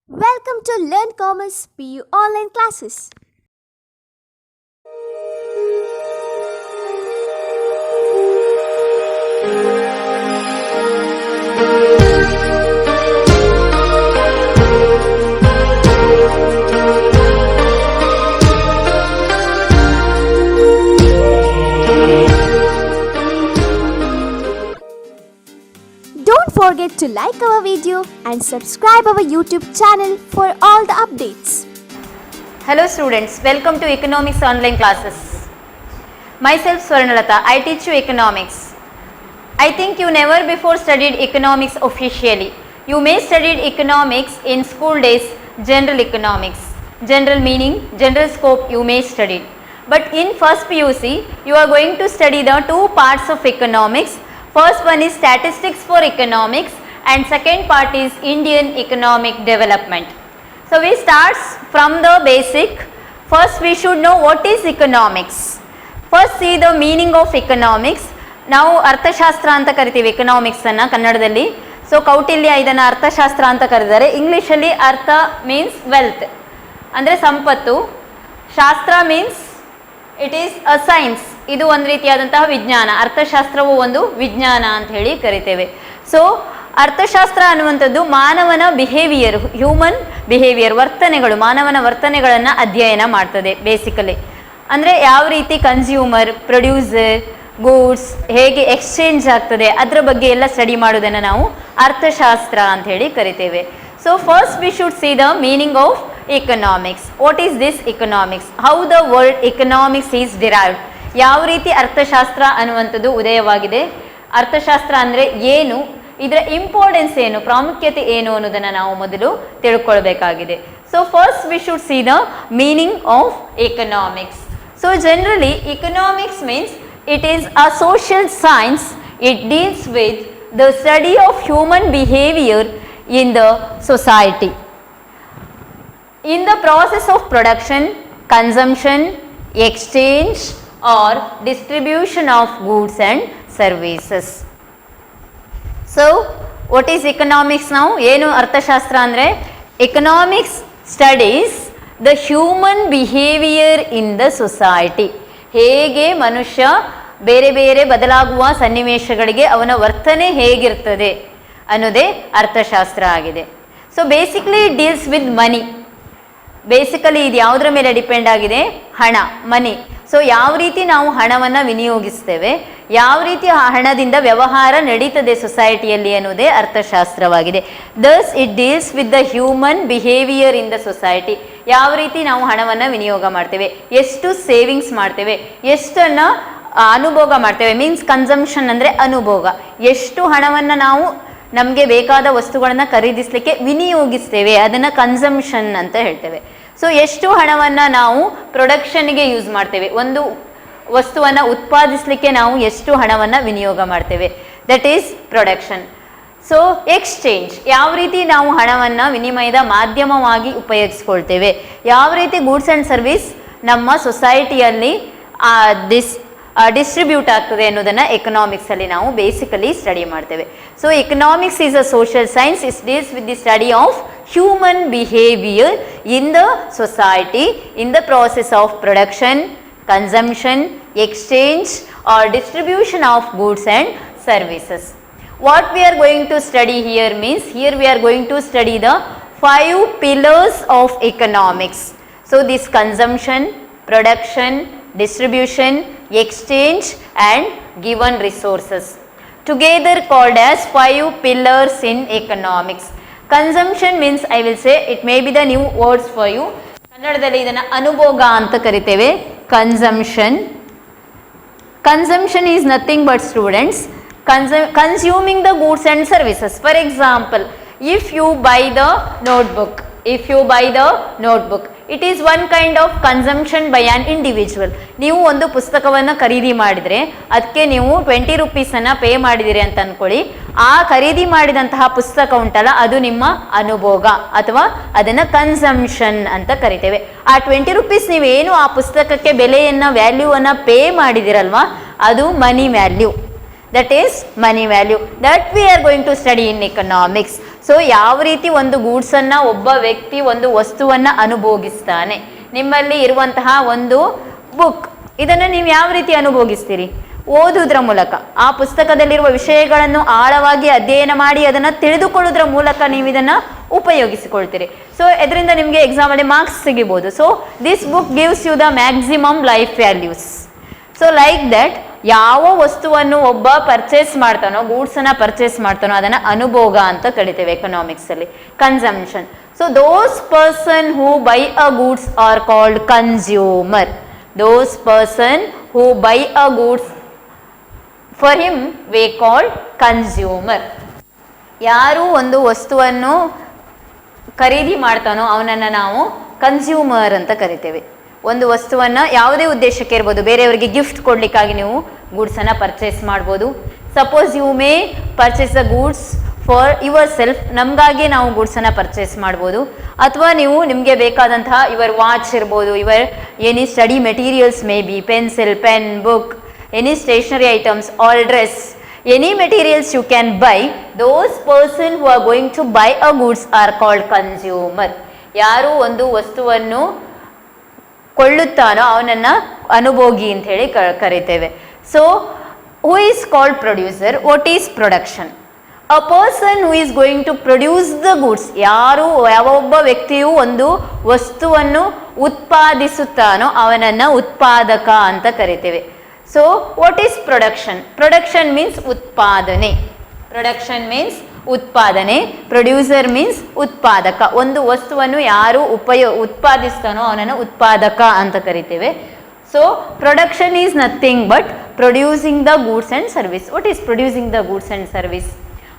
Welcome to Learn Commerce PU online classes. Don't forget to like our video and subscribe our YouTube channel for all the updates. Hello students, welcome to Economics online classes. Myself Swarnalata, I teach you economics. I think you never before studied economics officially. You may studied economics in school days, general economics. General meaning, general scope you may study. But in first PUC, you are going to study the two parts of economics. First one is statistics for economics and second part is Indian economic development. So we start from the basic. First we should know what is economics. First see the meaning of economics. ನಾವು ಅರ್ಥಶಾಸ್ತ್ರ ಅಂತ ಕರಿತೀವಿ economics ಅನ್ನ ಕನ್ನಡದಲ್ಲಿ. So Kautilya ಇದನ್ನ ಅರ್ಥಶಾಸ್ತ್ರ ಅಂತ ಕರೆದಿದ್ದಾರೆ. ಇಂಗ್ಲಿಷಲ್ಲಿ ಅರ್ಥ ಮೀನ್ಸ್ ವೆಲ್ತ್ ಅಂದರೆ ಸಂಪತ್ತು. ಶಾಸ್ತ್ರ means it is a science. ಇದು ಒಂದು ರೀತಿಯಾದಂತಹ ವಿಜ್ಞಾನ. ಅರ್ಥಶಾಸ್ತ್ರವು ಒಂದು ವಿಜ್ಞಾನ ಅಂತ ಹೇಳಿ ಕರಿತೇವೆ. ಸೊ ಅರ್ಥಶಾಸ್ತ್ರ ಅನ್ನುವಂಥದ್ದು ಮಾನವನ ಬಿಹೇವಿಯರ್, ಹ್ಯೂಮನ್ ಬಿಹೇವಿಯರ್, ವರ್ತನೆಗಳು, ಮಾನವನ ವರ್ತನೆಗಳನ್ನು ಅಧ್ಯಯನ ಮಾಡ್ತದೆ ಬೇಸಿಕಲಿ. ಅಂದರೆ ಯಾವ ರೀತಿ ಕನ್ಸ್ಯೂಮರ್, ಪ್ರೊಡ್ಯೂಸರ್, ಗೂಡ್ಸ್ ಹೇಗೆ ಎಕ್ಸ್ಚೇಂಜ್ ಆಗ್ತದೆ ಅದರ ಬಗ್ಗೆ ಎಲ್ಲ ಸ್ಟಡಿ ಮಾಡೋದನ್ನು ನಾವು ಅರ್ಥಶಾಸ್ತ್ರ ಅಂತ ಹೇಳಿ ಕರಿತೇವೆ. So first we should see the meaning of economics. What is this economics? How the word economics is derived? ಯಾವ ರೀತಿ ಅರ್ಥಶಾಸ್ತ್ರ ಅನ್ನುವಂಥದ್ದು ಉದಯವಾಗಿದೆ, ಅರ್ಥಶಾಸ್ತ್ರ ಅಂದರೆ ಏನು, ಇದರ ಇಂಪಾರ್ಟೆನ್ಸ್ ಏನು, ಪ್ರಾಮುಖ್ಯತೆ ಏನು ಅನ್ನೋದನ್ನು ನಾವು ಮೊದಲು ತಿಳ್ಕೊಳ್ಬೇಕಾಗಿದೆ. So first we should see the meaning of economics. So generally economics means it is a social science. It deals with the study of human behavior in the society. In the process of production, consumption, exchange or distribution of goods and services. So, what is economics now? ಏನು ಅರ್ಥಶಾಸ್ತ್ರ ಅಂದರೆ economics studies the human behavior in the society. ಹೇಗೆ ಮನುಷ್ಯ ಬೇರೆ ಬೇರೆ ಬದಲಾಗುವ ಸನ್ನಿವೇಶಗಳಿಗೆ ಅವನ ವರ್ತನೆ ಹೇಗಿರ್ತದೆ ಅನ್ನೋದೇ ಅರ್ಥಶಾಸ್ತ್ರ ಆಗಿದೆ. So basically it deals with money. Basically ಇದು ಯಾವುದರ ಮೇಲೆ ಡಿಪೆಂಡ್ ಆಗಿದೆ? ಹಣ, ಮನಿ. ಸೊ ಯಾವ ರೀತಿ ನಾವು ಹಣವನ್ನು ವಿನಿಯೋಗಿಸ್ತೇವೆ, ಯಾವ ರೀತಿ ಆ ಹಣದಿಂದ ವ್ಯವಹಾರ ನಡೀತದೆ ಸೊಸೈಟಿಯಲ್ಲಿ ಅನ್ನೋದೇ ಅರ್ಥಶಾಸ್ತ್ರವಾಗಿದೆ. Thus it deals with the human behaviour in the society. ಯಾವ ರೀತಿ ನಾವು ಹಣವನ್ನು ವಿನಿಯೋಗ ಮಾಡ್ತೇವೆ, ಎಷ್ಟು ಸೇವಿಂಗ್ಸ್ ಮಾಡ್ತೇವೆ, ಎಷ್ಟನ್ನು ಅನುಭೋಗ ಮಾಡ್ತೇವೆ. ಮೀನ್ಸ್ ಕನ್ಸಂಪ್ಷನ್ ಅಂದರೆ ಅನುಭೋಗ. ಎಷ್ಟು ಹಣವನ್ನು ನಾವು ನಮಗೆ ಬೇಕಾದ ವಸ್ತುಗಳನ್ನು ಖರೀದಿಸಲಿಕ್ಕೆ ವಿನಿಯೋಗಿಸ್ತೇವೆ, ಅದನ್ನು ಕನ್ಸಂಪ್ಷನ್ ಅಂತ ಹೇಳ್ತೇವೆ. ಸೊ ಎಷ್ಟು ಹಣವನ್ನು ನಾವು ಪ್ರೊಡಕ್ಷನ್ಗೆ ಯೂಸ್ ಮಾಡ್ತೇವೆ, ಒಂದು ವಸ್ತುವನ್ನು ಉತ್ಪಾದಿಸಲಿಕ್ಕೆ ನಾವು ಎಷ್ಟು ಹಣವನ್ನು ವಿನಿಯೋಗ ಮಾಡ್ತೇವೆ, that is production. So exchange, ಯಾವ ರೀತಿ ನಾವು ಹಣವನ್ನು ವಿನಿಮಯದ ಮಾಧ್ಯಮವಾಗಿ ಉಪಯೋಗಿಸ್ಕೊಳ್ತೇವೆ, ಯಾವ ರೀತಿ ಗೂಡ್ಸ್ ಆ್ಯಂಡ್ ಸರ್ವಿಸ್ ನಮ್ಮ ಸೊಸೈಟಿಯಲ್ಲಿ ಡಿಸ್ಟ್ರಿಬ್ಯೂಟ್ ಆಗ್ತದೆ ಅನ್ನೋದನ್ನು ಎಕನಾಮಿಕ್ಸಲ್ಲಿ ನಾವು ಬೇಸಿಕಲಿ ಸ್ಟಡಿ ಮಾಡ್ತೇವೆ. So economics is a social science. It deals with the study of human behaviour in the society in the process of production, consumption, exchange or distribution of goods and services. What we are going to study here means, here we are going to study the 5 pillars of economics. So this consumption, production, distribution, exchange and given resources, together called as 5 pillars in economics. Consumption means, I will say, it may be the new words for you. ಕನ್ನಡದಲ್ಲಿ ಇದನ್ನು ಅನುಭೋಗ ಅಂತ ಕರಿತೇವೆ. Consumption is nothing but students consuming the goods and services. For example, if you buy the notebook, it is one kind of consumption by an individual. ನೀವು ಒಂದು ಪುಸ್ತಕವನ್ನು ಖರೀದಿ ಮಾಡಿದರೆ ಅದಕ್ಕೆ ನೀವು 20 ರೂಪೀಸನ್ನು ಪೇ ಮಾಡಿದಿರಿ ಅಂತ ಅಂದ್ಕೊಳ್ಳಿ. ಆ ಖರೀದಿ ಮಾಡಿದಂತಹ ಪುಸ್ತಕ ಉಂಟಲ್ಲ, ಅದು ನಿಮ್ಮ ಅನುಭೋಗ ಅಥವಾ ಅದನ್ನು ಕನ್ಸಂಪ್ಷನ್ ಅಂತ ಕರಿತೇವೆ. ಆ 20 ರೂಪೀಸ್ ನೀವೇನು ಆ ಪುಸ್ತಕಕ್ಕೆ ಬೆಲೆಯನ್ನು, ವ್ಯಾಲ್ಯೂವನ್ನು ಪೇ ಮಾಡಿದಿರಲ್ವಾ, ಅದು ಮನಿ value. That is money value. That we are going to study in economics. So ಯಾವ ರೀತಿ ಒಂದು ಗೂಡ್ಸನ್ನು ಒಬ್ಬ ವ್ಯಕ್ತಿ ಒಂದು ವಸ್ತುವನ್ನು ಅನುಭೋಗಿಸ್ತಾನೆ. ನಿಮ್ಮಲ್ಲಿ ಇರುವಂತಹ ಒಂದು ಬುಕ್, ಇದನ್ನು ನೀವು ಯಾವ ರೀತಿ ಅನುಭೋಗಿಸ್ತೀರಿ? ಓದುವುದರ ಮೂಲಕ, ಆ ಪುಸ್ತಕದಲ್ಲಿರುವ ವಿಷಯಗಳನ್ನು ಆಳವಾಗಿ ಅಧ್ಯಯನ ಮಾಡಿ ಅದನ್ನು ತಿಳಿದುಕೊಳ್ಳೋದ್ರ ಮೂಲಕ ನೀವು ಇದನ್ನು ಉಪಯೋಗಿಸಿಕೊಳ್ತೀರಿ. ಸೊ ಇದರಿಂದ ನಿಮಗೆ ಎಕ್ಸಾಮಲ್ಲಿ ಮಾರ್ಕ್ಸ್ ಸಿಗಬಹುದು. So this book gives you the maximum life values. So like that ಯಾವ ವಸ್ತುವನ್ನು ಒಬ್ಬ ಪರ್ಚೇಸ್ ಮಾಡ್ತಾನೋ, ಗೂಡ್ಸನ್ನು ಪರ್ಚೇಸ್ ಮಾಡ್ತಾನೋ ಅದನ್ನು ಅನುಭೋಗ ಅಂತ ಕರಿತೇವೆ ಎಕನಾಮಿಕ್ಸಲ್ಲಿ. Consumption. So those person who buy a goods are called consumer. Those person who buy a goods, for him we called consumer. ಯಾರು ಒಂದು ವಸ್ತುವನ್ನು ಖರೀದಿ ಮಾಡ್ತಾನೋ ಅವನನ್ನು ನಾವು ಕನ್ಸ್ಯೂಮರ್ ಅಂತ ಕರಿತೇವೆ. ಒಂದು ವಸ್ತುವನ್ನು ಯಾವುದೇ ಉದ್ದೇಶಕ್ಕೆ ಇರ್ಬೋದು, ಬೇರೆಯವರಿಗೆ ಗಿಫ್ಟ್ ಕೊಡಲಿಕ್ಕಾಗಿ ನೀವು ಗೂಡ್ಸನ್ನು ಪರ್ಚೇಸ್ ಮಾಡ್ಬೋದು. Suppose you may purchase the goods for yourself, ನಮಗಾಗಿ ನಾವು ಗೂಡ್ಸನ್ನು ಪರ್ಚೇಸ್ ಮಾಡ್ಬೋದು. ಅಥವಾ ನೀವು ನಿಮಗೆ ಬೇಕಾದಂತಹ ಯುವರ್ ವಾಚ್ ಇರ್ಬೋದು, your any study materials may be pencil, pen, book, any stationery items or dress, any materials you can buy. Those person who are going to buy a goods are called consumer. ಯಾರು ಒಂದು ವಸ್ತುವನ್ನು ಕೊಳ್ಳುತ್ತಾನೋ ಅವನನ್ನು ಅನುಭೋಗಿ ಅಂತ ಹೇಳಿ ಕರಿತೇವೆ. So who is called producer? What is production? A person who is going to produce the goods. ಯಾವೊಬ್ಬ ವ್ಯಕ್ತಿಯು ಒಂದು ವಸ್ತುವನ್ನು ಉತ್ಪಾದಿಸುತ್ತಾನೋ ಅವನನ್ನು ಉತ್ಪಾದಕ ಅಂತ ಕರಿತೇವೆ. So what is production? Production means ಉತ್ಪಾದನೆ. Production means ಉತ್ಪಾದನೆ. ಪ್ರೊಡ್ಯೂಸರ್ ಮೀನ್ಸ್ ಉತ್ಪಾದಕ. ಒಂದು ವಸ್ತುವನ್ನು ಯಾರು ಉತ್ಪಾದಿಸ್ತಾನೋ ಅವನನ್ನು ಉತ್ಪಾದಕ ಅಂತ ಕರಿತೇವೆ. So production is nothing but producing the goods and service. What is producing the goods and service?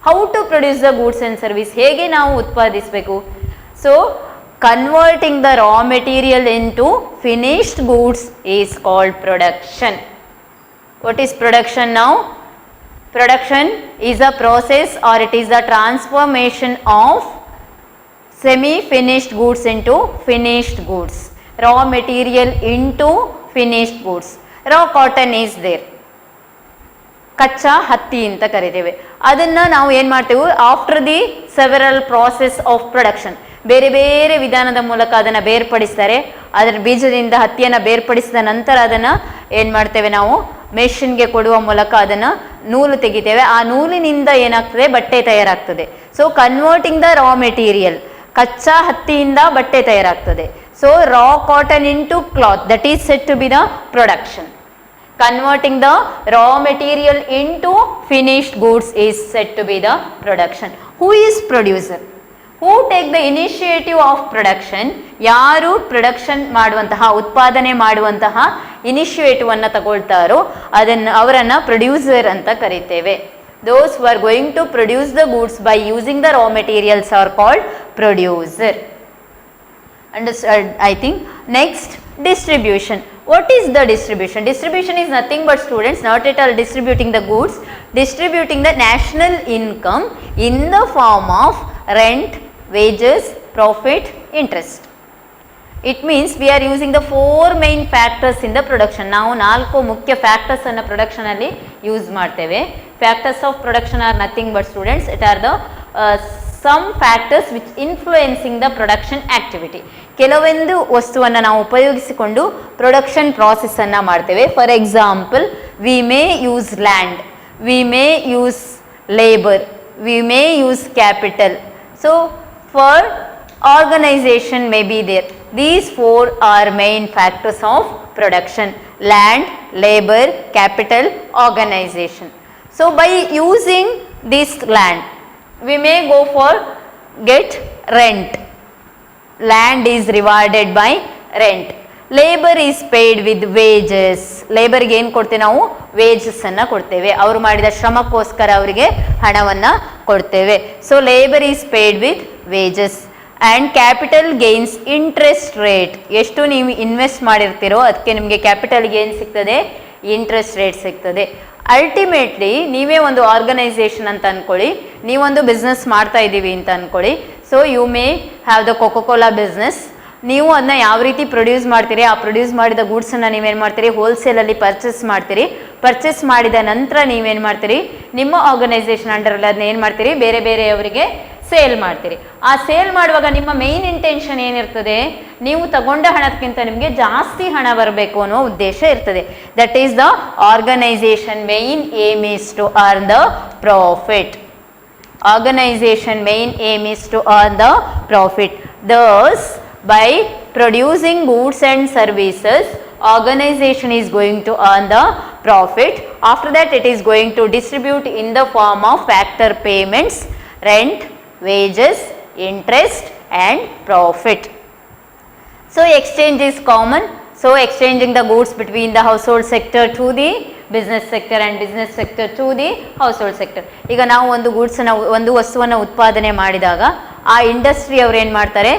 How to produce the goods and service? ಹೇಗೆ ನಾವು ಉತ್ಪಾದಿಸಬೇಕು? So converting the raw material into finished goods is called production. What is production now? Production is a process or it is the transformation of semi-finished goods into finished goods. Raw material into finished goods. Raw cotton is there. ಕಚ್ಚಾ ಹತ್ತಿ ಅಂತ ಕರಿತೇವೆ. ಅದನ್ನು ನಾವು ಏನು ಮಾಡ್ತೇವೆ? After the several process of production, ಬೇರೆ ಬೇರೆ ವಿಧಾನದ ಮೂಲಕ ಅದನ್ನು ಬೇರ್ಪಡಿಸ್ತಾರೆ. ಅದರ ಬೀಜದಿಂದ ಹತ್ತಿಯನ್ನು ಬೇರ್ಪಡಿಸಿದ ನಂತರ ಅದನ್ನು ಏನು ಮಾಡ್ತೇವೆ ನಾವು? ಮೆಷಿನ್ಗೆ ಕೊಡುವ ಮೂಲಕ ಅದನ್ನು ನೂಲು ತೆಗಿತೇವೆ. ಆ ನೂಲಿನಿಂದ ಏನಾಗ್ತದೆ? ಬಟ್ಟೆ ತಯಾರಾಗ್ತದೆ. So converting the raw material, ಕಚ್ಚಾ ಹತ್ತಿಯಿಂದ ಬಟ್ಟೆ ತಯಾರಾಗ್ತದೆ. So raw cotton into cloth, that is set to be the production. Converting the raw material into finished goods is said to be the production. Who is producer? Who take the initiative of production? ಯಾರು production ಮಾಡುವಂತಹ, ಉತ್ಪಾದನೆ ಮಾಡುವಂತಹ initiative ಅನ್ನು ತಗೊಳ್ತಾರೋ ಅವರನ್ನು producer ಅಂತ ಕರಿತೇವೆ. Those who are going to produce the goods by using the raw materials are called producer. Understood, I think. Next, distribution. What is the distribution? Distribution is nothing but, students, not at all distributing the goods, distributing the national income in the form of rent, wages, profit, interest. It means we are using the four main factors in the production. ನಾವು 4 ಮುಖ್ಯ factors ಅನ್ನು production ಅಲ್ಲಿ use ಮಾಡ್ತೇವೆ. Factors of production are nothing but, students, it are the some factors which influencing the production activity. ಕೆಲವೊಂದು ವಸ್ತುವನ್ನು ನಾವು ಉಪಯೋಗಿಸಿಕೊಂಡು production process ಅನ್ನು ಮಾಡ್ತೇವೆ. For example, we may use land, we may use labour, we may use capital. So four organisation may be there. These 4 are main factors of production: land, labor, capital, organization. So by using this land, we may go for get rent. Land is rewarded by rent. Labor is paid with wages. Labor ಗೆ ಏನು ಕೊಡ್ತೇವೆ ನಾವು? Wages ಅನ್ನು ಕೊಡ್ತೇವೆ. ಅವರು ಮಾಡಿದ ಶ್ರಮಕ್ಕೋಸ್ಕರ ಅವರಿಗೆ ಹಣವನ್ನು ಕೊಡ್ತೇವೆ. So labour is paid with wages. And capital gains interest rate. ಎಷ್ಟು ನೀವು ಇನ್ವೆಸ್ಟ್ ಮಾಡಿರ್ತೀರೋ ಅದಕ್ಕೆ ನಿಮಗೆ ಕ್ಯಾಪಿಟಲ್ ಗೇನ್ ಸಿಗ್ತದೆ, ಇಂಟ್ರೆಸ್ಟ್ ರೇಟ್ ಸಿಗ್ತದೆ. ಅಲ್ಟಿಮೇಟ್ಲಿ ನೀವೇ ಒಂದು ಆರ್ಗನೈಸೇಷನ್ ಅಂತ ಅಂದ್ಕೊಳ್ಳಿ, ನೀವೊಂದು ಬಿಸ್ನೆಸ್ ಮಾಡ್ತಾ ಇದ್ದೀವಿ ಅಂತ ಅಂದ್ಕೊಳ್ಳಿ. So you may have the Coca Cola business. ನೀವು ಅದನ್ನ ಯಾವ ರೀತಿ ಪ್ರೊಡ್ಯೂಸ್ ಮಾಡ್ತೀರಿ, ಆ ಪ್ರೊಡ್ಯೂಸ್ ಮಾಡಿದ ಗೂಡ್ಸನ್ನು ನೀವೇನು ಮಾಡ್ತೀರಿ? ಹೋಲ್ಸೇಲಲ್ಲಿ ಪರ್ಚೇಸ್ ಮಾಡ್ತೀರಿ. ಪರ್ಚೇಸ್ ಮಾಡಿದ ನಂತರ ನೀವೇನು ಮಾಡ್ತೀರಿ? ನಿಮ್ಮ ಆರ್ಗನೈಸೇಷನ್ ಅಂಡರಲ್ಲಿ ಅದನ್ನ ಏನು ಮಾಡ್ತೀರಿ? ಬೇರೆ ಬೇರೆಯವರಿಗೆ ಸೇಲ್ ಮಾಡ್ತೀರಿ. ಆ ಸೇಲ್ ಮಾಡುವಾಗ ನಿಮ್ಮ ಮೇನ್ ಇಂಟೆನ್ಷನ್ ಏನಿರ್ತದೆ, ನೀವು ತಗೊಂಡ ಹಣಕ್ಕಿಂತ ನಿಮಗೆ ಜಾಸ್ತಿ ಹಣ ಬರಬೇಕು ಅನ್ನೋ ಉದ್ದೇಶ ಇರ್ತದೆ. That is the organisation main aim is to earn the profit. Organization main aim is to earn the profit. Thus, by producing goods and services, organization is going to earn the profit. After that, it is going to distribute in the form of factor payments, rent, wages, interest and profit. So, exchange is common. So, exchanging the goods between the household sector to the business sector and business sector to the household sector. ಈಗ ನಾವು ಒಂದು ಗೂಡ್ಸನ್ನು ಒಂದು ವಸ್ತುವನ್ನು ಉತ್ಪಾದನೆ ಮಾಡಿದಾಗ ಆ industry ಅವ್ರು ಏನು ಮಾಡ್ತಾರೆ,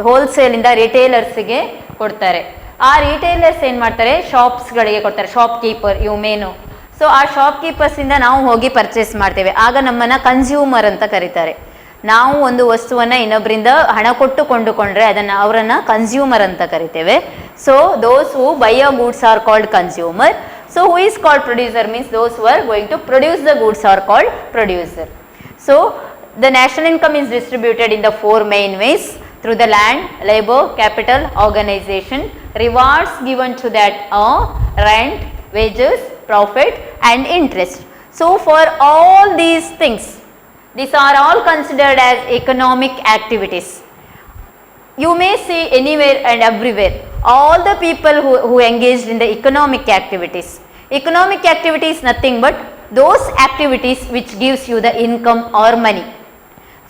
ಹೋಲ್ಸೇಲಿಂದ ರಿಟೇಲರ್ಸ್ಗೆ ಕೊಡ್ತಾರೆ. ಆ ರಿಟೇಲರ್ಸ್ ಏನು ಮಾಡ್ತಾರೆ, ಶಾಪ್ಸ್ಗಳಿಗೆ ಕೊಡ್ತಾರೆ, ಶಾಪ್ ಕೀಪರ್ ಇವು ಮೇನು. ಸೊ ಆ ಶಾಪ್ ಕೀಪರ್ಸಿಂದ ನಾವು ಹೋಗಿ ಪರ್ಚೇಸ್ ಮಾಡ್ತೇವೆ. ಆಗ ನಮ್ಮನ್ನು ಕನ್ಸ್ಯೂಮರ್ ಅಂತ ಕರೀತಾರೆ. ನಾವು ಒಂದು ವಸ್ತುವನ್ನು ಇನ್ನೊಬ್ಬರಿಂದ ಹಣ ಕೊಟ್ಟು ಕೊಂಡುಕೊಂಡ್ರೆ ಅದನ್ನು ಅವರನ್ನು ಕನ್ಸ್ಯೂಮರ್ ಅಂತ ಕರಿತೇವೆ. So those who buy a goods are called consumer. So who is called producer means those who are going to produce the goods are called producer. So the national income is distributed in the four main ways: through the land, labor, capital, organization. Rewards given to that are rent, wages, profit and interest. So for all these things, these are all considered as economic activities. You may see anywhere and everywhere all the people who engaged in the economic activities. Economic activity is nothing but those activities which gives you the income or money.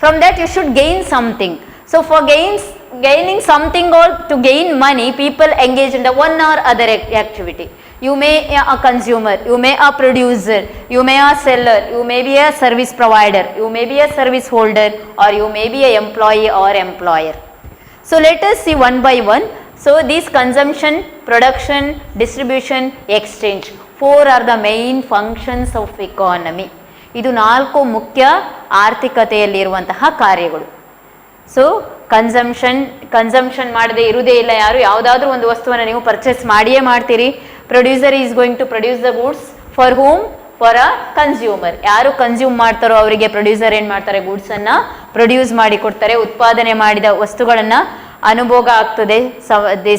From that you should gain something. So for gaining something or to gain money, people engage in the one or other activity. You may a consumer, you may a producer, you may a seller, you may be a service provider, you may be a service holder or you may be a employee or employer. So let us see one by one. So these consumption, production, distribution, exchange, four are the main functions of economy. ಇದು 4 ಮುಖ್ಯ ಆರ್ಥಿಕತೆಯಲ್ಲಿರುವಂತಹ ಕಾರ್ಯಗಳು. So consumption ಮಾಡದೆ ಇರುವುದೇ ಇಲ್ಲ ಯಾರು. ಯಾವುದಾದ್ರೂ ಒಂದು ವಸ್ತುವನ್ನು ನೀವು ಪರ್ಚೇಸ್ ಮಾಡಿಯೇ ಮಾಡ್ತೀರಿ. Producer is going to produce the goods for whom, for a consumer. ಯಾರು ಕನ್ಸ್ಯೂಮ್ ಮಾಡ್ತಾರೋ ಅವರಿಗೆ ಪ್ರೊಡ್ಯೂಸರ್ ಏನು ಮಾಡ್ತಾರೆ, ಗೂಡ್ಸನ್ನು ಪ್ರೊಡ್ಯೂಸ್ ಮಾಡಿ ಕೊಡ್ತಾರೆ. ಉತ್ಪಾದನೆ ಮಾಡಿದ ವಸ್ತುಗಳನ್ನು ಅನುಭೋಗ ಆಗ್ತದೆ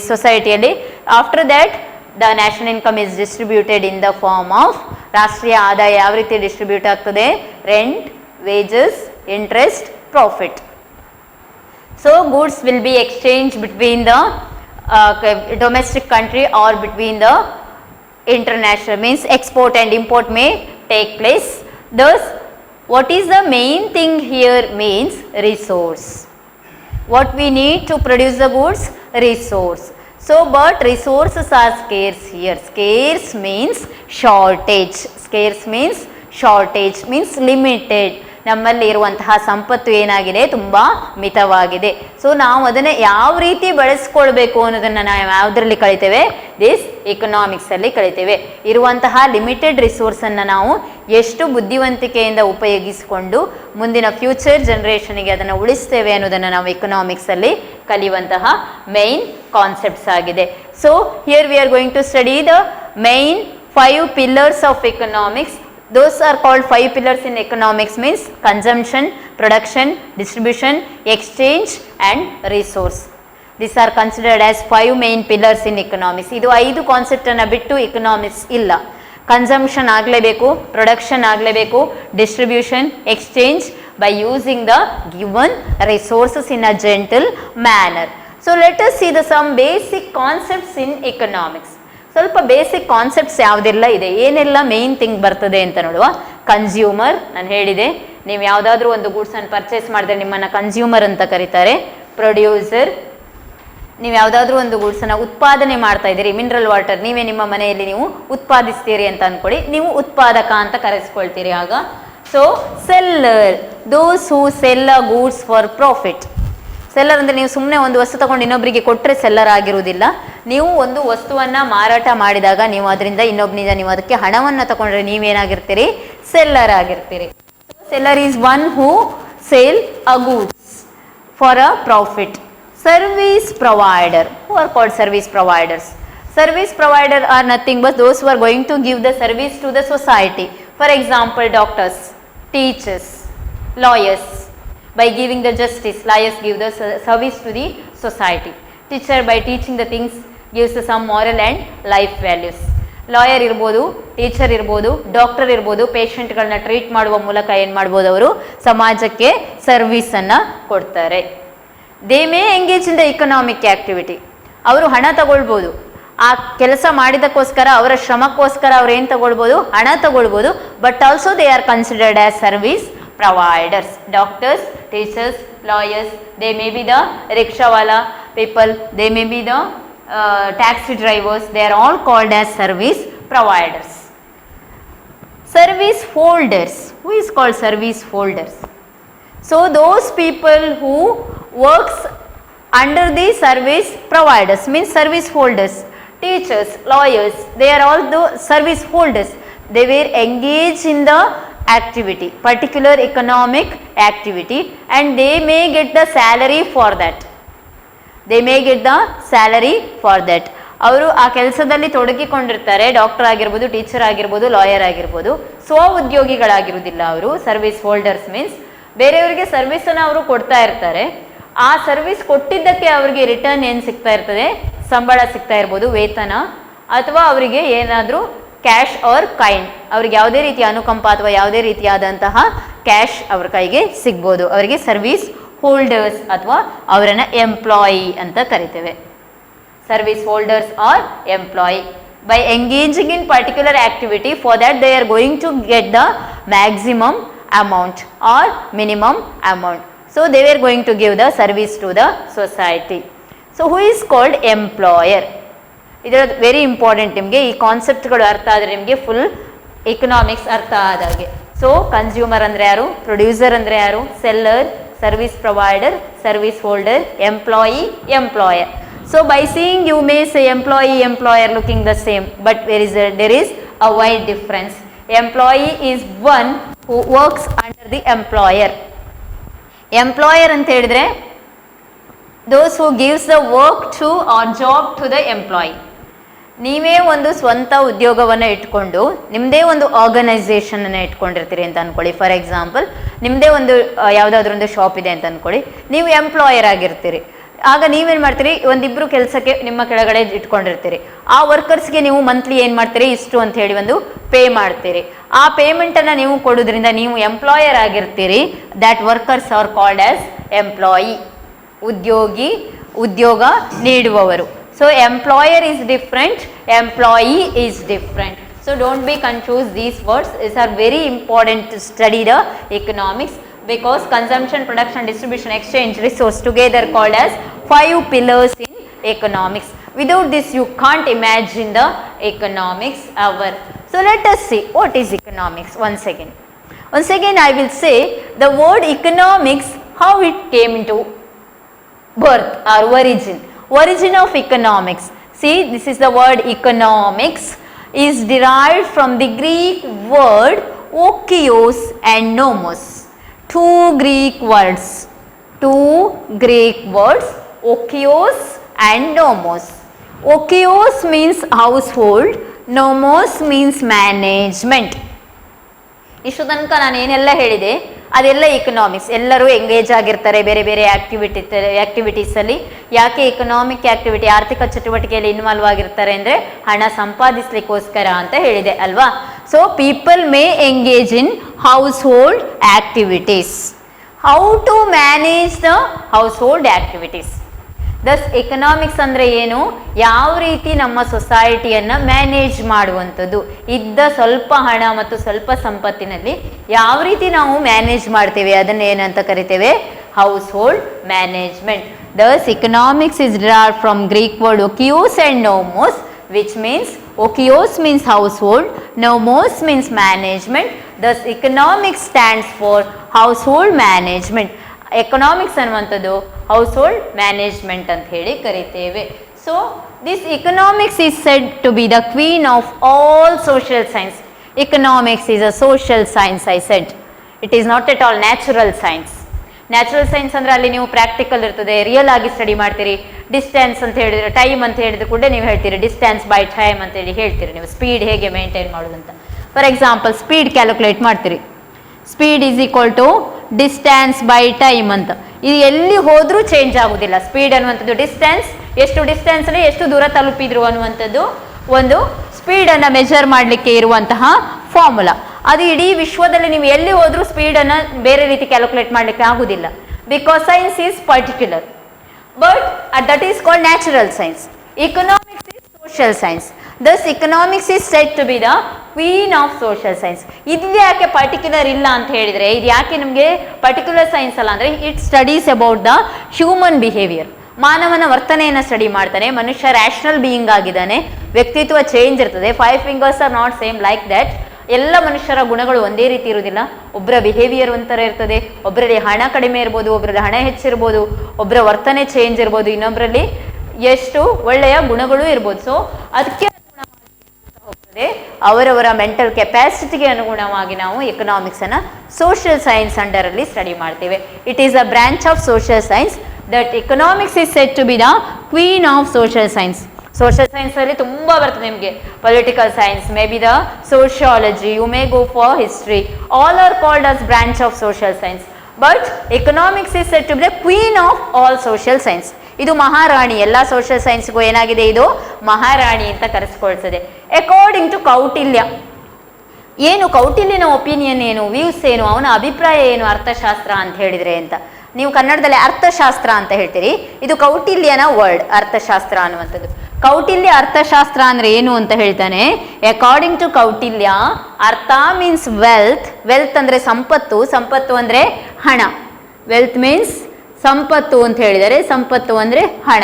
ಸೊಸೈಟಿಯಲ್ಲಿ. After that the national income is distributed in the form of ರಾಷ್ಟ್ರೀಯ ಆದಾಯ ಯಾವ ರೀತಿ ಡಿಸ್ಟ್ರಿಬ್ಯೂಟ್ ಆಗ್ತದೆ, rent, wages, interest, profit. So goods will be exchange between the domestic country or between the international, means export and import may take place. Thus what is the main thing here means resource. What we need to produce the goods, resource. So but resources are scarce here. Scarce means shortage. Scarce means shortage means limited. ನಮ್ಮಲ್ಲಿ ಇರುವಂತಹ ಸಂಪತ್ತು ಏನಾಗಿದೆ, ತುಂಬ ಮಿತವಾಗಿದೆ. So ನಾವು ಅದನ್ನು ಯಾವ ರೀತಿ ಬಳಸ್ಕೊಳ್ಬೇಕು ಅನ್ನೋದನ್ನು ನಾವು ಯಾವುದರಲ್ಲಿ ಕಲಿತೇವೆ, ದಿಸ್ ಎಕನಾಮಿಕ್ಸಲ್ಲಿ ಕಲಿತೇವೆ. ಇರುವಂತಹ ಲಿಮಿಟೆಡ್ ರಿಸೋರ್ಸನ್ನು ನಾವು ಎಷ್ಟು ಬುದ್ಧಿವಂತಿಕೆಯಿಂದ ಉಪಯೋಗಿಸಿಕೊಂಡು ಮುಂದಿನ ಫ್ಯೂಚರ್ ಜನ್ರೇಷನ್ಗೆ ಅದನ್ನು ಉಳಿಸ್ತೇವೆ ಅನ್ನೋದನ್ನು ನಾವು ಎಕನಾಮಿಕ್ಸಲ್ಲಿ ಕಲಿಯುವಂತಹ ಮೈನ್ ಕಾನ್ಸೆಪ್ಟ್ಸ್ ಆಗಿದೆ. So here we are going to study the main 5 pillars of economics. Those are called 5 pillars in economics, means consumption, production, distribution, exchange and resource. These are considered as 5 main pillars in economics. ಇದು 5 concept ಅನ್ನು ಬಿಟ್ಟು economics ಇಲ್ಲ. Consumption ಆಗಲೇಬೇಕು, production ಆಗಲೇಬೇಕು, distribution, exchange by using the given resources in a gentle manner. So let us see some basic concepts in economics. ಸ್ವಲ್ಪ basic concepts ಯಾವುದೆಲ್ಲ ಇದೆ, ಏನೆಲ್ಲ ಮೇನ್ ಥಿಂಗ್ ಬರ್ತದೆ ಅಂತ ನೋಡುವ. ಕನ್ಸ್ಯೂಮರ್, ನಾನು ಹೇಳಿದೆ, ನೀವು ಯಾವುದಾದ್ರೂ ಒಂದು ಗೂಡ್ಸನ್ನು ಪರ್ಚೇಸ್ ಮಾಡಿದ್ರೆ ನಿಮ್ಮನ್ನು ಕನ್ಸ್ಯೂಮರ್ ಅಂತ ಕರೀತಾರೆ. ಪ್ರೊಡ್ಯೂಸರ್, ನೀವು ಯಾವುದಾದ್ರೂ ಒಂದು ಗೂಡ್ಸನ್ನು ಉತ್ಪಾದನೆ ಮಾಡ್ತಾ ಇದ್ದೀರಿ, ಮಿನರಲ್ ವಾಟರ್ ನೀವೇ ನಿಮ್ಮ ಮನೆಯಲ್ಲಿ ನೀವು ಉತ್ಪಾದಿಸ್ತೀರಿ ಅಂತ ಅಂದ್ಕೊಳ್ಳಿ, ನೀವು ಉತ್ಪಾದಕ ಅಂತ ಕರೆಸ್ಕೊಳ್ತೀರಿ ಆಗ. So seller, those who sell a goods for profit. Seller ಅಂದರೆ ನೀವು ಸುಮ್ಮನೆ ಒಂದು ವಸ್ತು ತಗೊಂಡು ಇನ್ನೊಬ್ಬರಿಗೆ ಕೊಟ್ಟರೆ ಸೆಲ್ಲರ್ ಆಗಿರುವುದಿಲ್ಲ. ನೀವು ಒಂದು ವಸ್ತುವನ್ನು ಮಾರಾಟ ಮಾಡಿದಾಗ ನೀವು ಅದರಿಂದ ಇನ್ನೊಬ್ಬನಿಂದ ನೀವು ಅದಕ್ಕೆ ಹಣವನ್ನು ತಗೊಂಡ್ರೆ ನೀವೇನಾಗಿರ್ತೀರಿ, ಸೆಲ್ಲರ್ ಆಗಿರ್ತೀರಿ. Seller is one who sale a goods for a profit. Service provider, who are called service providers. Service provider are nothing but those who are going to give the service to the society. For example, doctors, teachers, lawyers. By giving the justice, lawyers give the service to the society. Teacher, by teaching the things, gives some moral and life values. Lawyer ಇರ್ಬೋದು, teacher ಇರ್ಬೋದು, doctor ಇರ್ಬೋದು, ಪೇಷಂಟ್ಗಳನ್ನ treat ಮಾಡುವ ಮೂಲಕ ಏನು ಮಾಡ್ಬೋದು, ಅವರು ಸಮಾಜಕ್ಕೆ ಸರ್ವಿಸನ್ನು ಕೊಡ್ತಾರೆ. They may engage in the economic activity. ಅವರು ಹಣ ತಗೊಳ್ಬೋದು, ಆ ಕೆಲಸ ಮಾಡಿದಕ್ಕೋಸ್ಕರ ಅವರ ಶ್ರಮಕ್ಕೋಸ್ಕರ ಅವ್ರು ಏನು ತಗೊಳ್ಬೋದು, ಹಣ ತಗೊಳ್ಬೋದು. But also they are considered as service providers. Doctors, teachers, lawyers, they may be the rickshawala people, they may be the taxi drivers, they are all called as service providers. Service holders, who is called service holders? So those people who works under the service providers means service holders. Teachers, lawyers, they are all the service holders. They were engaged in the activity, particular economic activity, and they may get the salary for that. They may get the salary for that. ಅವರು ಆ ಕೆಲಸದಲ್ಲಿ ತೊಡಗಿಕೊಂಡಿರ್ತಾರೆ. Doctor ಆಗಿರ್ಬೋದು, teacher ಆಗಿರ್ಬೋದು, lawyer ಆಗಿರ್ಬೋದು, ಸ್ವ ಉದ್ಯೋಗಿಗಳಾಗಿರುವುದಿಲ್ಲ ಅವರು. Service holders means ಬೇರೆಯವರಿಗೆ ಸರ್ವಿಸನ್ನು ಅವರು ಕೊಡ್ತಾ ಇರ್ತಾರೆ. ಆ ಸರ್ವಿಸ್ ಕೊಟ್ಟಿದ್ದಕ್ಕೆ ಅವರಿಗೆ ರಿಟರ್ನ್ ಏನು ಸಿಗ್ತಾ ಇರ್ತದೆ, ಸಂಬಳ ಸಿಗ್ತಾ ಇರ್ಬೋದು, ವೇತನ, ಅಥವಾ ಅವರಿಗೆ ಏನಾದರೂ ಕ್ಯಾಶ್ ಆರ್ ಕೈಂಡ್, ಅವ್ರಿಗೆ ಯಾವುದೇ ರೀತಿಯ ಅನುಕಂಪ ಅಥವಾ ಯಾವುದೇ ರೀತಿಯಾದಂತಹ ಕ್ಯಾಶ್ ಅವ್ರ ಕೈಗೆ ಸಿಗ್ಬೋದು. ಅವರಿಗೆ ಸರ್ವಿಸ್ ಹೋಲ್ಡರ್ಸ್ ಅಥವಾ ಅವರನ್ನು ಎಂಪ್ಲಾಯಿ ಅಂತ ಕರಿತೇವೆ. Service holders R employee. By engaging in particular activity, for that they are going to get the maximum amount or minimum amount. So they were going to give the service to the society. So who is called employer? ಇದರ very important. ನಿಮಗೆ ಈ ಕಾನ್ಸೆಪ್ಟ್ಗಳು ಅರ್ಥ ಆದರೆ ನಿಮಗೆ full economics ಅರ್ಥ ಆದಾಗೆ. So consumer ಅಂದರೆ ಯಾರು, producer ಅಂದರೆ ಯಾರು, seller, service provider, service holder, employee, employer. So by seeing you may say employee, employer looking the same, but there is a wide difference. Employee is one who works under the employer. Employer ಅಂತ ಹೇಳಿದ್ರೆ those who gives the work to or job to the employee. ನೀವೇ ಒಂದು ಸ್ವಂತ ಉದ್ಯೋಗವನ್ನು ಇಟ್ಕೊಂಡು ನಿಮ್ಮದೇ ಒಂದು ಆರ್ಗನೈಸೇಷನನ್ನು ಇಟ್ಕೊಂಡಿರ್ತೀರಿ ಅಂತ ಅಂದ್ಕೊಳ್ಳಿ. ಫಾರ್ ಎಕ್ಸಾಂಪಲ್, ನಿಮ್ಮದೇ ಒಂದು ಯಾವುದಾದ್ರೂ ಒಂದು ಶಾಪ್ ಇದೆ ಅಂತ ಅಂದ್ಕೊಳ್ಳಿ. ನೀವು ಎಂಪ್ಲಾಯರ್ ಆಗಿರ್ತೀರಿ. ಆಗ ನೀವೇನು ಮಾಡ್ತೀರಿ, ಒಂದಿಬ್ಬರು ಕೆಲಸಕ್ಕೆ ನಿಮ್ಮ ಕೆಳಗಡೆ ಇಟ್ಕೊಂಡಿರ್ತೀರಿ. ಆ ವರ್ಕರ್ಸ್ಗೆ ನೀವು ಮಂತ್ಲಿ ಏನು ಮಾಡ್ತೀರಿ, ಇಷ್ಟು ಅಂತ ಹೇಳಿ ಒಂದು ಪೇ ಮಾಡ್ತೀರಿ. ಆ ಪೇಮೆಂಟನ್ನು ನೀವು ಕೊಡೋದ್ರಿಂದ ನೀವು ಎಂಪ್ಲಾಯರ್ ಆಗಿರ್ತೀರಿ. That workers are called as employee. ಉದ್ಯೋಗ ನೀಡುವವರು. So employer is different, employee is different. So don't be confused these words. These are very important to study the economics, because consumption, production, distribution, exchange, resource together called as 5 pillars in economics. Without this you can't imagine the economics ever. So let us see what is economics once again. Once again I will say the word economics, how it came into birth or origin of economics. See, this is the word economics is derived from the Greek word okios and nomos. Two Greek words, okios and nomos. Okios means household, nomos means management. ಇಷ್ಟು ತನಕ ನಾನು ಏನೆಲ್ಲ ಹೇಳಿದೆ ಅದೆಲ್ಲ economics. ಎಲ್ಲರೂ engage ಆಗಿರ್ತಾರೆ ಬೇರೆ ಬೇರೆ ಆ್ಯಕ್ಟಿವಿಟೀಸಲ್ಲಿ. ಯಾಕೆ ಎಕನಾಮಿಕ್ ಆ್ಯಕ್ಟಿವಿಟಿ, ಆರ್ಥಿಕ ಚಟುವಟಿಕೆಯಲ್ಲಿ ಇನ್ವಾಲ್ವ್ ಆಗಿರ್ತಾರೆ ಅಂದರೆ ಹಣ ಸಂಪಾದಿಸ್ಲಿಕ್ಕೋಸ್ಕರ ಅಂತ ಹೇಳಿದೆ ಅಲ್ವಾ. So people may engage in household activities. How to manage the household activities. Thus economics ಅಂದರೆ ಏನು, ಯಾವ ರೀತಿ ನಮ್ಮ ಸೊಸೈಟಿಯನ್ನು ಮ್ಯಾನೇಜ್ ಮಾಡುವಂಥದ್ದು, ಇದ್ದ ಸ್ವಲ್ಪ ಹಣ ಮತ್ತು ಸ್ವಲ್ಪ ಸಂಪತ್ತಿನಲ್ಲಿ ಯಾವ ರೀತಿ ನಾವು ಮ್ಯಾನೇಜ್ ಮಾಡ್ತೇವೆ ಅದನ್ನು ಏನಂತ ಕರಿತೇವೆ, household management. Thus economics is derived from Greek word okios and nomos, which means okios means household, nomos means management. Thus economics stands for household management. Economics ಅನ್ನುವಂಥದ್ದು ಹೌಸ್ ಹೋಲ್ಡ್ ಮ್ಯಾನೇಜ್ಮೆಂಟ್ ಅಂತ ಹೇಳಿ ಕರಿತೇವೆ. So this economics is said to be the queen of all social science. Economics is a social science. I said it is not at all natural science. Natural science ಅಂದರೆ ಅಲ್ಲಿ ನೀವು practical ಇರ್ತದೆ, real ಆಗಿ study ಮಾಡ್ತೀರಿ. Distance ಅಂತ ಹೇಳಿದ್ರೆ, time ಅಂತ ಹೇಳಿದ್ರೆ ಕೂಡ ನೀವು ಹೇಳ್ತೀರಿ ಡಿಸ್ಟೆನ್ಸ್ ಬೈ ಟೈಮ್ ಅಂತೇಳಿ ಹೇಳ್ತೀರಿ. ನೀವು ಸ್ಪೀಡ್ ಹೇಗೆ ಮೇಂಟೈನ್ ಮಾಡೋದು ಅಂತ. ಫಾರ್ ಎಕ್ಸಾಂಪಲ್, ಸ್ಪೀಡ್ ಕ್ಯಾಲ್ಕುಲೇಟ್ ಮಾಡ್ತೀರಿ. Speed is equal to distance by time ಅಂತ. ಇದು ಎಲ್ಲಿ ಹೋದ್ರೂ ಚೇಂಜ್ ಆಗುದಿಲ್ಲ. ಸ್ಪೀಡ್ ಅನ್ನುವಂಥದ್ದು ಡಿಸ್ಟೆನ್ಸ್, ಎಷ್ಟು ಡಿಸ್ಟೆನ್ಸ್ ಅಲ್ಲಿ ಎಷ್ಟು ದೂರ ತಲುಪಿದ್ರು ಅನ್ನುವಂಥದ್ದು ಒಂದು ಸ್ಪೀಡ್ ಅನ್ನ ಮೆಜರ್ ಮಾಡಲಿಕ್ಕೆ ಇರುವಂತಹ ಫಾರ್ಮುಲಾ. ಅದು ಇಡೀ ವಿಶ್ವದಲ್ಲಿ ನೀವು ಎಲ್ಲಿ ಹೋದ್ರೂ ಸ್ಪೀಡ್ ಅನ್ನ ಬೇರೆ ರೀತಿ ಕ್ಯಾಲ್ಕುಲೇಟ್ ಮಾಡಲಿಕ್ಕೆ ಆಗುದಿಲ್ಲ. Because science is particular, but that is called natural science. Economics is social science. Thus economics is said to be the queen of social science. ಇದು ಯಾಕೆ ಪರ್ಟಿಕ್ಯುಲರ್ ಇಲ್ಲ ಅಂತ ಹೇಳಿದ್ರೆ, ಇದು ಯಾಕೆ ನಮಗೆ ಪರ್ಟಿಕ್ಯುಲರ್ ಸೈನ್ಸ್ ಅಲ್ಲ ಅಂದ್ರೆ, it studies about the human behaviour. ಮಾನವನ ವರ್ತನೆಯನ್ನು ಸ್ಟಡಿ ಮಾಡ್ತಾನೆ. ಮನುಷ್ಯ ರ್ಯಾಷನಲ್ ಬೀಯಿಂಗ್ ಆಗಿದ್ದಾನೆ. ವ್ಯಕ್ತಿತ್ವ ಚೇಂಜ್ ಇರ್ತದೆ. 5 fingers are not same like that. ಎಲ್ಲ ಮನುಷ್ಯರ ಗುಣಗಳು ಒಂದೇ ರೀತಿ ಇರುವುದಿಲ್ಲ. ಒಬ್ಬರ ಬಿಹೇವಿಯರ್ ಒಂಥರ ಇರ್ತದೆ, ಒಬ್ಬರಲ್ಲಿ ಹಣ ಕಡಿಮೆ ಇರ್ಬೋದು, ಒಬ್ಬರಲ್ಲಿ ಹಣ ಹೆಚ್ಚಿರ್ಬೋದು, ಒಬ್ಬರ ವರ್ತನೆ ಚೇಂಜ್ ಇರ್ಬೋದು, ಇನ್ನೊಬ್ಬರಲ್ಲಿ ಎಷ್ಟು ಒಳ್ಳೆಯ ಗುಣಗಳು ಇರ್ಬೋದು. ಸೊ ಅದಕ್ಕೆ ಹೋಗ್ತದೆ ಅವರವರ ಮೆಂಟಲ್ ಕೆಪಾಸಿಟಿಗೆ ಅನುಗುಣವಾಗಿ ನಾವು ಎಕನಾಮಿಕ್ಸ್ ಅನ್ನ ಸೋಷಿಯಲ್ ಸೈನ್ಸ್ ಅಂಡರ್ ಅಲ್ಲಿ ಸ್ಟಡಿ ಮಾಡ್ತೇವೆ. It is a branch of social science that economics is said to be the queen of social science. Social science ಅಲ್ಲಿ ತುಂಬಾ ಬರ್ತದೆ ನಿಮಗೆ. Political science, may be the sociology, you may go for history, all are called as branch of social science. But economics is said to be the queen of all social science. ಇದು ಮಹಾರಾಣಿ. ಎಲ್ಲ social ಸೈನ್ಸ್ಗೂ ಏನಾಗಿದೆ, ಇದು ಮಹಾರಾಣಿ ಅಂತ ಕರೆಸ್ಕೊಳ್ತದೆ. According to Kautilya, ಏನು ಕೌಟಿಲ್ಯನ opinion ಏನು, views ಏನು, ಅವನ ಅಭಿಪ್ರಾಯ ಏನು ಅರ್ಥಶಾಸ್ತ್ರ ಅಂತ ಹೇಳಿದ್ರೆ ಅಂತ. ನೀವು ಕನ್ನಡದಲ್ಲಿ ಅರ್ಥಶಾಸ್ತ್ರ ಅಂತ ಹೇಳ್ತೀರಿ, ಇದು ಕೌಟಿಲ್ಯನ ವರ್ಡ್ ಅರ್ಥಶಾಸ್ತ್ರ ಅನ್ನುವಂಥದ್ದು. ಕೌಟಿಲ್ಯ ಅರ್ಥಶಾಸ್ತ್ರ ಅಂದ್ರೆ ಏನು ಅಂತ ಹೇಳ್ತಾನೆ. ಅಕಾರ್ಡಿಂಗ್ ಟು ಕೌಟಿಲ್ಯ, ಅರ್ಥ ಮೀನ್ಸ್ ವೆಲ್ತ್. ವೆಲ್ತ್ ಅಂದ್ರೆ ಸಂಪತ್ತು, ಸಂಪತ್ತು ಅಂದ್ರೆ ಹಣ. ವೆಲ್ತ್ ಮೀನ್ಸ್ ಸಂಪತ್ತು ಅಂತ ಹೇಳಿದರೆ, ಸಂಪತ್ತು ಅಂದ್ರೆ ಹಣ.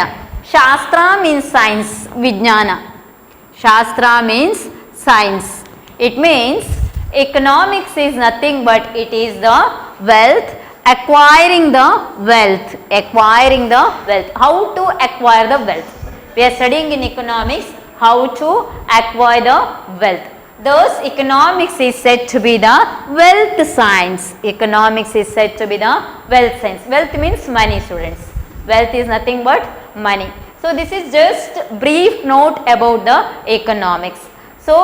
ಶಾಸ್ತ್ರ ಮೀನ್ಸ್ ಸೈನ್ಸ್, ವಿಜ್ಞಾನ. ಶಾಸ್ತ್ರ means science. It means economics is nothing but it is the wealth, acquiring the wealth. Acquiring the wealth. How to acquire the wealth? We are studying in economics how to acquire the wealth. Thus economics is said to be the wealth science. Economics is said to be the wealth science. Wealth means money, students. Wealth is nothing but money. So this is just brief note about the economics. So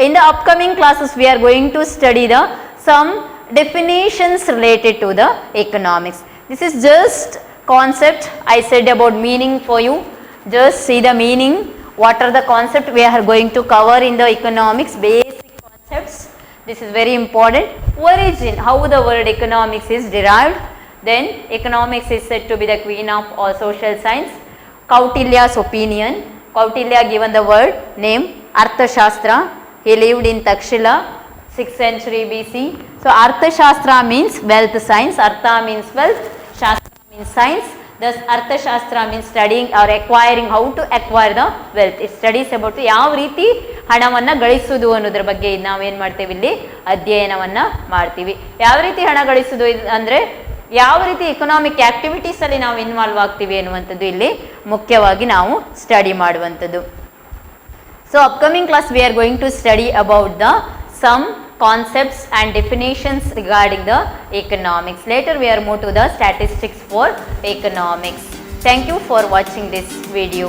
in the upcoming classes we are going to study the some definitions related to the economics. This is just concept I said about meaning for you. Just see the meaning. What are the concepts we are going to cover in the economics, basic concepts. This is very important. Origin, how the word economics is derived. Then economics is said to be the queen of all social science. Kautilya's opinion. Kautilya given the word name Arthashastra. He lived in Takshila, 6th century BC. So Arthashastra means wealth science. Artha means wealth, Shastra means science. Thus Arthashastra means studying or acquiring, how to acquire the wealth. It studies about ಯಾವ ರೀತಿ ಹಣವನ್ನ ಗಳಿಸುವುದು ಅನ್ನೋದ್ರ ಬಗ್ಗೆ ನಾವು ಏನು ಮಾಡ್ತೇವೆ, ಇಲ್ಲಿ ಅಧ್ಯಯನವನ್ನ ಮಾಡ್ತೀವಿ. ಯಾವ ರೀತಿ ಹಣ ಗಳಿಸುವುದು ಅಂದ್ರೆ ಯಾವ ರೀತಿ ಎಕನಾಮಿಕ್ ಆಕ್ಟಿವಿಟೀಸ್ ಅಲ್ಲಿ ನಾವು ಇನ್ವಾಲ್ವ್ ಆಗ್ತೀವಿ ಅನ್ನುವಂಥದ್ದು ಇಲ್ಲಿ ಮುಖ್ಯವಾಗಿ ನಾವು ಸ್ಟಡಿ ಮಾಡುವಂಥದ್ದು. So upcoming class we are going to study about the some concepts and definitions regarding the economics. Later we are move to the statistics for economics. Thank you for watching this video.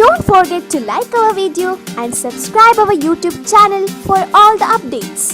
Don't forget to like our video and subscribe our YouTube channel for all the updates.